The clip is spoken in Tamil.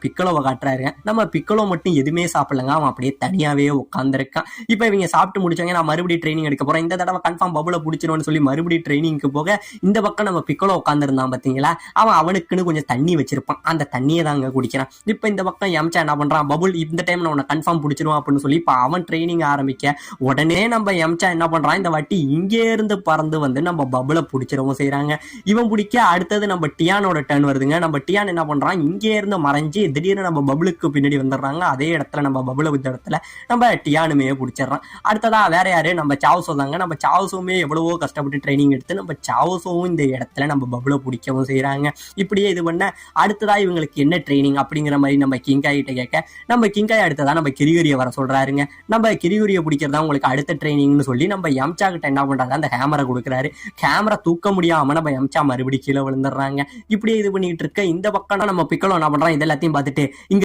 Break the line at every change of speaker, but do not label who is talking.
பிக்கலோவை காட்டுறாரு. நம்ம பிக்கலோ மட்டும் எதுவுமே சாப்பிடலங்க, அவன் அப்படியே தனியாவே உட்காந்துருக்கான். இப்போ இவங்க சாப்பிட்டு முடிச்சாங்க, நான் மறுபடியும் ட்ரைனிங் எடுக்க போறேன், இந்த தடவை கன்ஃபார்ம் பபுளை பிடிச்சிருவோம்னு சொல்லி மறுபடியும் ட்ரைனிங்க்கு போக இந்த பக்கம் நம்ம பிக்கலோ உட்காந்துருந்தான் பார்த்தீங்களா, அவன் அவனுக்குன்னு கொஞ்சம் தண்ணி வச்சிருப்பான், அந்த தண்ணியை தாங்க குடிக்கிறான். இப்போ இந்த பக்கம் எம்சா என்ன பண்றான், பபுள் இந்த டைம் நான் உன்னை கன்ஃபார்ம் பிடிச்சிருவான் அப்படின்னு சொல்லி இப்போ அவன் ட்ரைனிங் ஆரம்பிக்க உடனே நம்ம எம்சா என்ன பண்றான், இந்த வாட்டி இங்கே இருந்து பறந்து வந்து நம்ம பபுளை பிடிச்சிடவும் செய்யறாங்க. இவன் பிடிக்க அடுத்தது நம்ம டியானோட டர்ன் வருதுங்க. நம்ம டியான் என்ன பண்றான், இங்கே இருந்து மறைஞ்சு திடீர்னு நம்ம பபுளுக்கு பின்னாடி வந்துடுறாங்க. அதே இடத்துல நம்ம பபுளை வித்த இடத்துல நம்ம டியானுமே பிடிச்சிடறான். அடுத்ததா வேற யாரு, நம்ம சாவுசோ தாங்க. நம்ம சாவுசோமே எவ்வளவோ கஷ்டப்பட்டு ட்ரைனிங் எடுத்து நம்ம சாவுசோவும் இந்த இடத்துல நம்ம பபுளை பிடிக்கவும் செய்யறாங்க. இப்படியே இது பண்ண அடுத்ததா இவங்களுக்கு என்ன ட்ரைனிங் அப்படிங்கிற மாதிரி நம்ம கிங்காய் கிட்ட கேட்க நம்ம கிங்காய் அடுத்ததா நம்ம கிரிகுரியை வர சொல்றாருங்க. நம்ம கிரிகுரியை பிடிக்கிறதா உங்களுக்கு அடுத்த ட்ரைனிங்னு சொல்லி நம்ம எம்சா கிட்ட என்ன பண்றாங்க, அந்த ஹேமரை கொடுக்குறாரு. ஹேமரை தூக்க முடியாம நம்ம எம்சா மறுபடியும் கீழே விழுந்துடுறாங்க. இப்படியே இது பண்ணிட்டு இருக்க இந்த பக்கம் நம்ம பிக்கலோ என்ன பண்றான், இது எல்லாத்தையும் பார்த்துட்டு இங்க